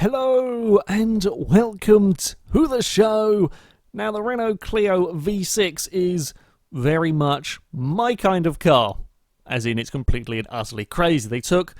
Hello and welcome to the show. Now, the Renault Clio V6 is very much my kind of car, as in it's completely and utterly crazy. They took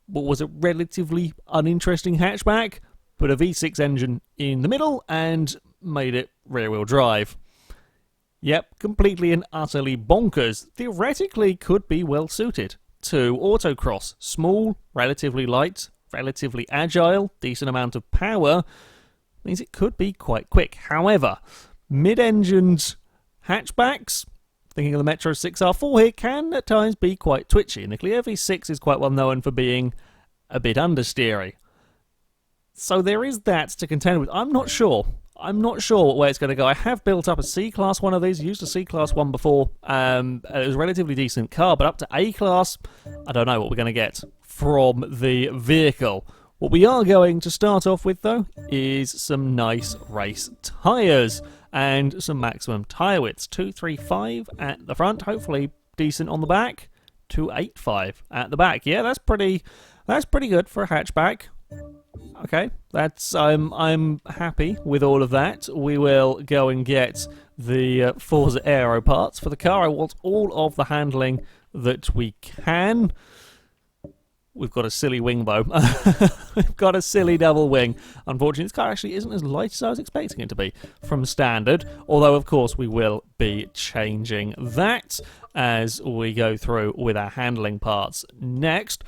what was a relatively uninteresting hatchback, put a V6 engine in the middle and made it rear-wheel drive. Yep, completely and utterly bonkers. Theoretically could be well suited to Autocross. Small, relatively light, relatively agile, decent amount of power, means it could be quite quick. However, mid-engined hatchbacks, thinking of the Metro 6R4 here, can at times be quite twitchy, and the Clio V6 is quite well known for being a bit understeery. So there is that to contend with. I'm not sure where it's going to go. I have built up a C-Class one of these, used a C-Class one before. It was a relatively decent car, but up to A-Class, I don't know what we're going to get from the vehicle. What we are going to start off with, though, is some nice race tyres and some maximum tyre widths. 235 at the front, hopefully decent on the back. 285 at the back. Yeah, that's pretty good for a hatchback. Okay, I'm happy with all of that. We will go and get the Forza Aero parts for the car. I want all of the handling that we can. We've got a silly wing though. We've got a silly double wing. Unfortunately, this car actually isn't as light as I was expecting it to be from standard. Although, of course, we will be changing that as we go through with our handling parts next.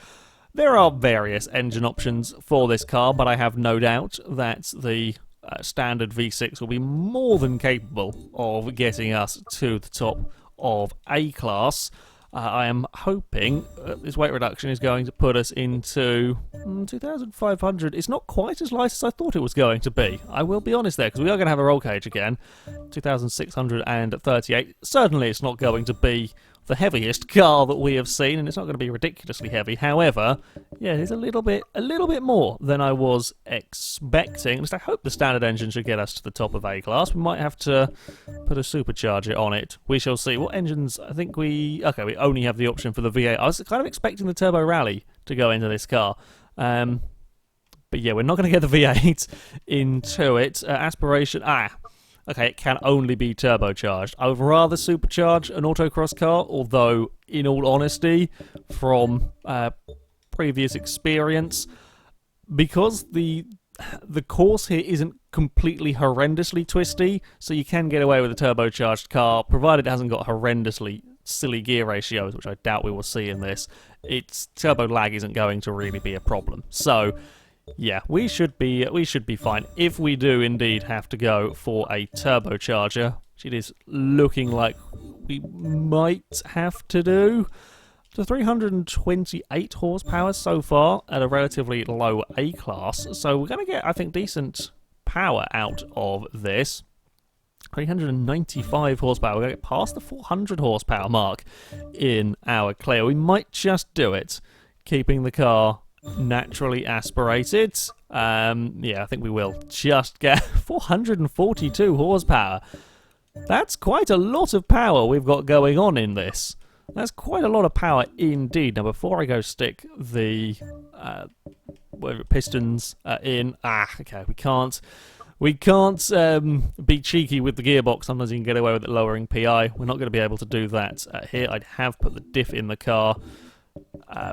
There are various engine options for this car, but I have no doubt that the standard V6 will be more than capable of getting us to the top of A-Class. I am hoping this weight reduction is going to put us into 2,500. It's not quite as light as I thought it was going to be. I will be honest there, because we are going to have a roll cage again. 2,638. Certainly it's not going to be the heaviest car that we have seen, and it's not going to be ridiculously heavy. However, yeah, it is a little bit more than I was expecting. At least I hope the standard engine should get us to the top of A-Class. We might have to put a supercharger on it. We shall see. What engines? I think we only have the option for the V8. I was kind of expecting the Turbo Rally to go into this car. But yeah, we're not going to get the V8 into it. Aspiration. Okay, it can only be turbocharged. I would rather supercharge an autocross car, although, in all honesty, from previous experience, because the course here isn't completely horrendously twisty, so you can get away with a turbocharged car, provided it hasn't got horrendously silly gear ratios, which I doubt we will see in this. Its turbo lag isn't going to really be a problem. So yeah, we should be fine. If we do indeed have to go for a turbocharger, which it is looking like we might have to do, to 328 horsepower so far at a relatively low A-Class. So we're going to get, I think, decent power out of this. 395 horsepower. We're going to get past the 400 horsepower mark in our Clio. We might just do it, keeping the car naturally aspirated. Yeah, I think we will just get 442 horsepower. That's quite a lot of power we've got going on in this. That's quite a lot of power indeed. Now, before I go stick the pistons in, okay, we can't be cheeky with the gearbox. Sometimes you can get away with it lowering PI. We're not going to be able to do that here. I'd have put the diff in the car.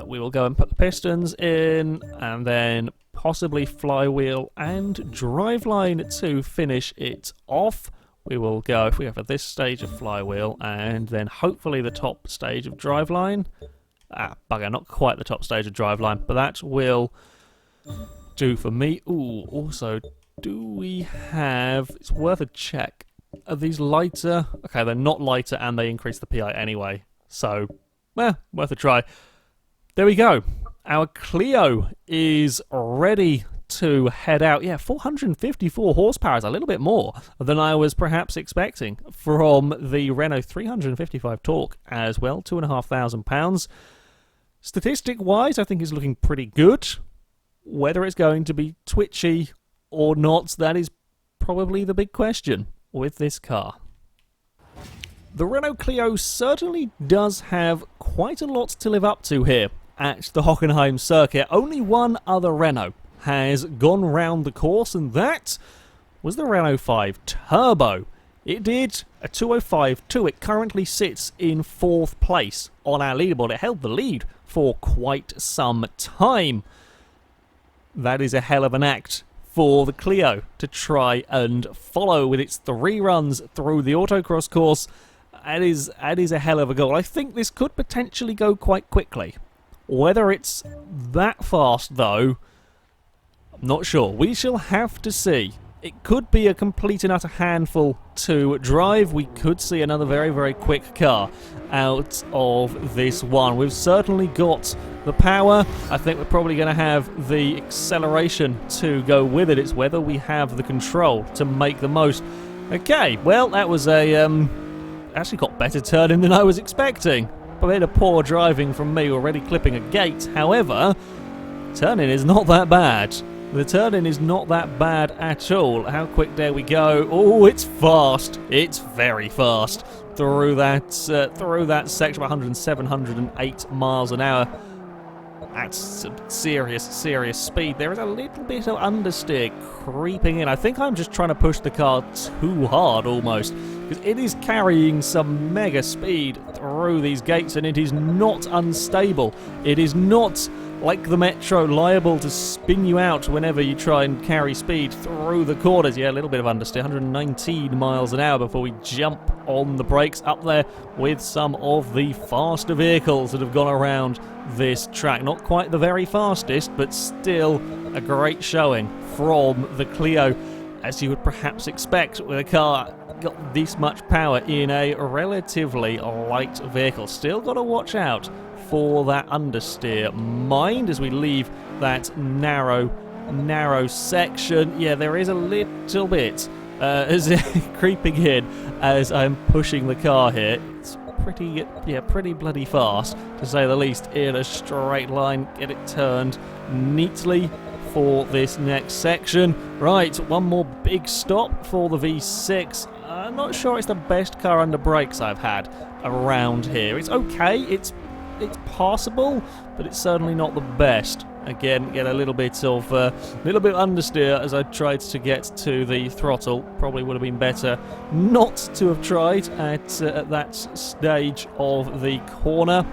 We will go and put the pistons in, and then possibly flywheel and driveline to finish it off. We will go, if we go for this stage of flywheel, and then hopefully the top stage of driveline. Bugger, not quite the top stage of driveline, but that will do for me. Ooh, also, do we have, it's worth a check, are these lighter? Okay, they're not lighter, and they increase the PI anyway, so, worth a try. There we go. Our Clio is ready to head out. Yeah, 454 horsepower is a little bit more than I was perhaps expecting from the Renault. 355 torque as well, £2,500. Statistic-wise, I think is looking pretty good. Whether it's going to be twitchy or not, that is probably the big question with this car. The Renault Clio certainly does have quite a lot to live up to here at the Hockenheim circuit. Only one other Renault has gone round the course, and that was the Renault 5 Turbo. It did a 2:05.2. It currently sits in 4th place on our leaderboard. It held the lead for quite some time. That is a hell of an act for the Clio to try and follow with its 3 runs through the Autocross course. That is a hell of a goal. I think this could potentially go quite quickly. Whether it's that fast, though, I'm not sure. We shall have to see. It could be a complete and utter handful to drive. We could see another very, very quick car out of this one. We've certainly got the power. I think we're probably going to have the acceleration to go with it. It's whether we have the control to make the most. Okay, well, that was actually got better turning than I was expecting. A bit of poor driving from me, already clipping a gate. However, turning is not that bad. The turning is not that bad at all. How quick dare we go? Oh, it's fast. It's very fast through that section. 107, 108 miles an hour. That's some serious speed. There is a little bit of understeer creeping in. I think I'm just trying to push the car too hard almost, because it is carrying some mega speed through these gates, and it is not unstable. It is not like the Metro, liable to spin you out whenever you try and carry speed through the corners. Yeah, a little bit of understeer, 119 miles an hour before we jump on the brakes, up there with some of the faster vehicles that have gone around this track. Not quite the very fastest, but still a great showing from the Clio, as you would perhaps expect with a car got this much power in a relatively light vehicle. Still got to watch out for that understeer. Mind as we leave that narrow section. Yeah, there is a little bit as creeping in as I'm pushing the car here. It's pretty bloody fast, to say the least, in a straight line. Get it turned neatly for this next section. Right, one more big stop for the V6. I'm not sure it's the best car under brakes I've had around here. It's okay, it's passable, but it's certainly not the best. Again, get a little bit of understeer as I tried to get to the throttle. Probably would have been better not to have tried at that stage of the corner.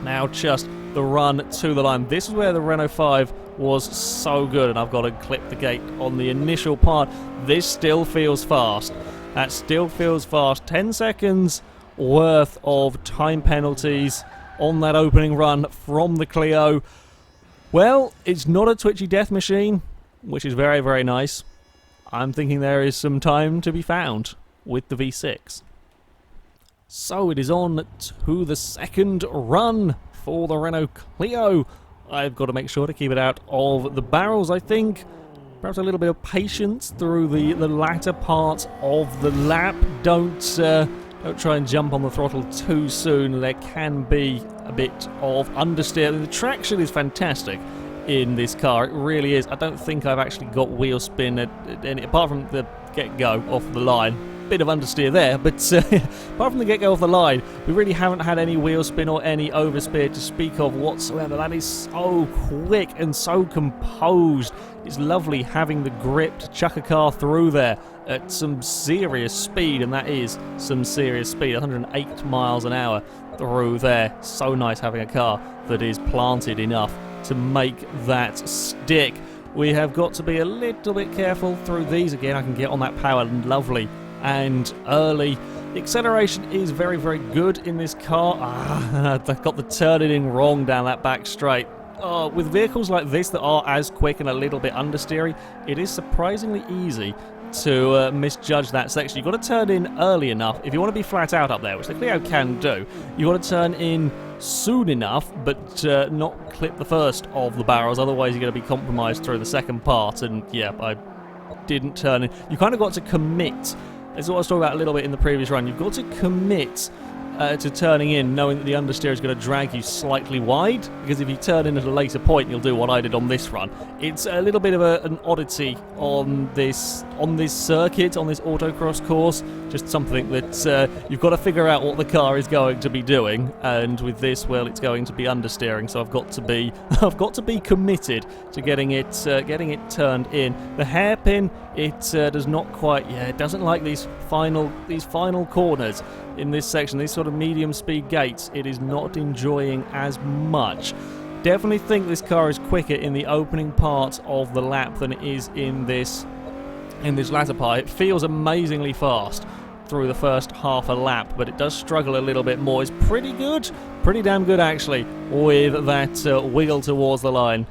Now just the run to the line. This is where the Renault 5 was so good, and I've got to clip the gate on the initial part. This still feels fast. That still feels fast. 10 seconds worth of time penalties on that opening run from the Clio. Well, it's not a twitchy death machine, which is very, very nice. I'm thinking there is some time to be found with the V6. So it is on to the second run for the Renault Clio. I've got to make sure to keep it out of the barrels, I think. Perhaps a little bit of patience through the latter part of the lap. Don't try and jump on the throttle too soon. There can be a bit of understeer. The traction is fantastic in this car. It really is. I don't think I've actually got wheel spin apart from the get-go off the line. Bit of understeer there, but apart from the get-go off the line, we really haven't had any wheel spin or any oversteer to speak of whatsoever. That is so quick and so composed. It's lovely having the grip to chuck a car through there at some serious speed, and that is some serious speed. 108 miles an hour through there. So nice having a car that is planted enough to make that stick. We have got to be a little bit careful through these. Again, I can get on that power lovely and early. The acceleration is very, very good in this car. I've got the turning wrong down that back straight. With vehicles like this that are as quick and a little bit understeery, it is surprisingly easy to misjudge that section. You've got to turn in early enough if you want to be flat out up there, which the Clio can do. You've got to turn in soon enough, but not clip the first of the barrels, otherwise you're going to be compromised through the second part. And yeah, I didn't turn in. You kind of got to commit. This is what I was talking about a little bit in the previous run. You've got to commit to turning in, knowing that the understeer is going to drag you slightly wide, because if you turn in at a later point, you'll do what I did on this run. It's a little bit of an oddity on this circuit, on this autocross course. Just something that you've got to figure out what the car is going to be doing, and with this, well, it's going to be understeering. So I've got to be committed to getting it turned in. The hairpin, it does not quite. Yeah, it doesn't like these final corners in this section, these sort of medium speed gates. It is not enjoying as much. Definitely think this car is quicker in the opening part of the lap than it is in this latter part. It feels amazingly fast through the first half a lap, but it does struggle a little bit more. It's pretty good, pretty damn good actually, with that wiggle towards the line.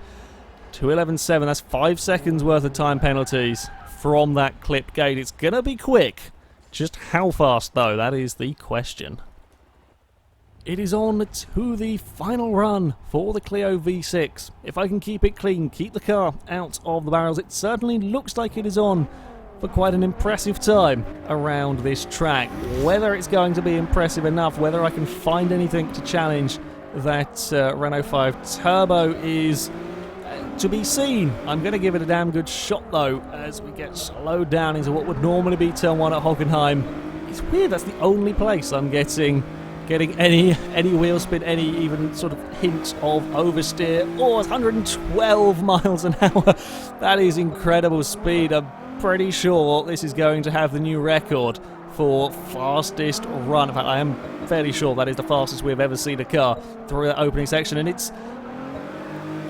2:11.7, that's 5 seconds worth of time penalties from that clip gate. It's gonna be quick. Just how fast, though, that is the question. It is on to the final run for the Clio V6. If I can keep it clean, keep the car out of the barrels, it certainly looks like it is on for quite an impressive time around this track. Whether it's going to be impressive enough, whether I can find anything to challenge that Renault 5 Turbo is to be seen. I'm going to give it a damn good shot though, as we get slowed down into what would normally be turn 1 at Hockenheim. It's weird, that's the only place I'm getting any wheel spin, any even sort of hint of oversteer. Oh, it's 112 miles an hour. That is incredible speed. I'm pretty sure this is going to have the new record for fastest run. In fact, I am fairly sure that is the fastest we've ever seen a car through that opening section, and it's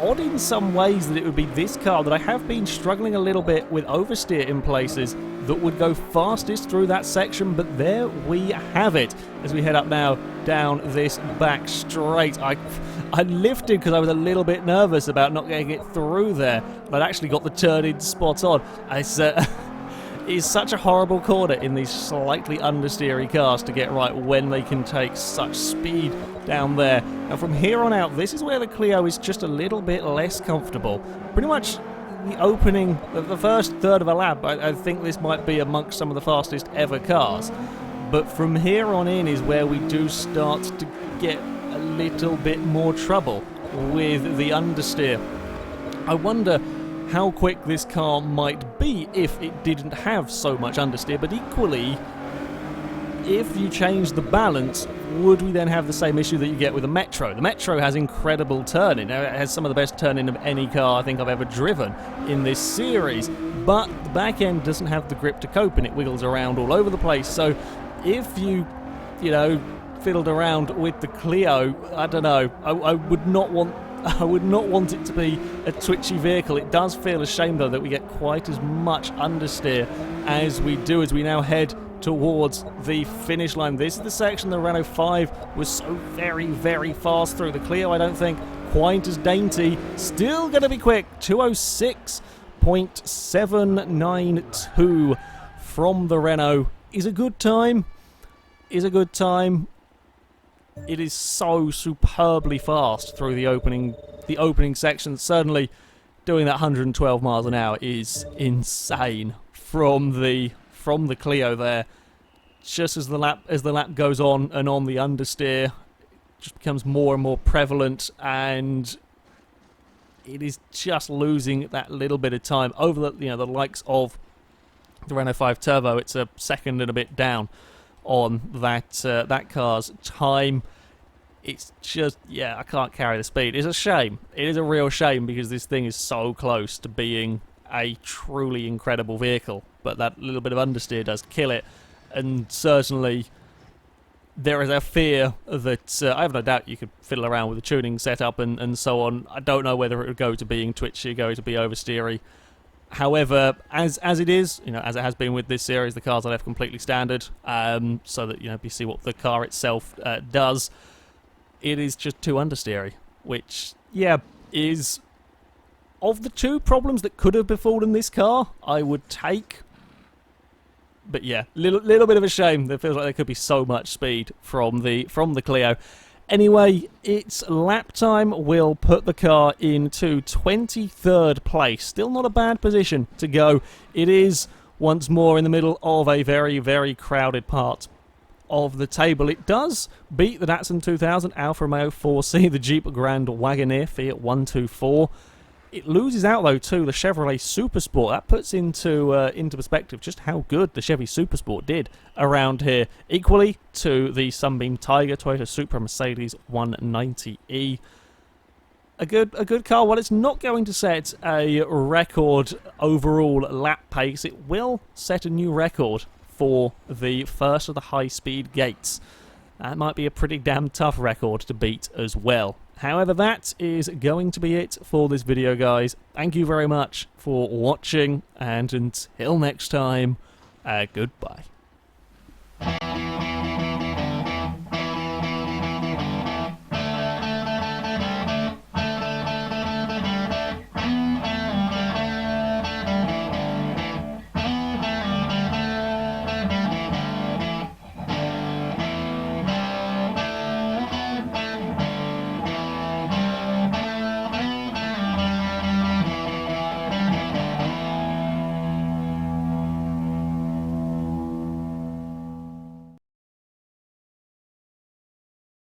odd in some ways that it would be this car that I have been struggling a little bit with oversteer in places that would go fastest through that section, but there we have it as we head up now down this back straight. I lifted because I was a little bit nervous about not getting it through there, but I'd actually got the turn in spot on. It's such a horrible corner in these slightly understeery cars to get right when they can take such speed down there. Now from here on out, this is where the Clio is just a little bit less comfortable. Pretty much the opening, the first third of a lap, I think this might be amongst some of the fastest ever cars. But from here on in is where we do start to get a little bit more trouble with the understeer. I wonder how quick this car might be if it didn't have so much understeer, but equally, if you change the balance, would we then have the same issue that you get with the Metro? The Metro has incredible turning. It has some of the best turning of any car I think I've ever driven in this series, but the back end doesn't have the grip to cope and it wiggles around all over the place. So if you fiddled around with the Clio, I don't know, I would not want it to be a twitchy vehicle. It does feel a shame though that we get quite as much understeer as we do as we now head towards the finish line. This is the section the Renault 5 was so very, very fast through. The Clio, I don't think, quite as dainty. Still going to be quick. 206.792 from the Renault is a good time. It is so superbly fast through the opening section. Certainly, doing that 112 miles an hour is insane from the Clio there. Just as the lap goes on and on, the understeer just becomes more and more prevalent, and it is just losing that little bit of time over the likes of the Renault 5 Turbo. It's a second and a bit down on that car's time. It's just, I can't carry the speed. It's a shame. It is a real shame because this thing is so close to being a truly incredible vehicle, but that little bit of understeer does kill it. And certainly there is a fear that I have no doubt you could fiddle around with the tuning setup and so on. I don't know whether it would go to being twitchy, go to be oversteery. However, as it is, as it has been with this series, the cars are left completely standard, so that you see what the car itself does. It is just too understeery, which is of the two problems that could have befallen this car, I would take. But little bit of a shame. It feels like there could be so much speed from the Clio. Anyway, its lap time will put the car into 23rd place. Still not a bad position to go. It is once more in the middle of a very, very crowded part of the table. It does beat the Datsun 2000, Alfa Romeo 4C, the Jeep Grand Wagoneer, Fiat 124. It loses out, though, to the Chevrolet Supersport. That puts into perspective just how good the Chevy Supersport did around here. Equally to the Sunbeam Tiger, Toyota Supra, Mercedes 190E. A good car. While it's not going to set a record overall lap pace, it will set a new record for the first of the high-speed gates. That might be a pretty damn tough record to beat as well. However, that is going to be it for this video, guys. Thank you very much for watching, and until next time, goodbye.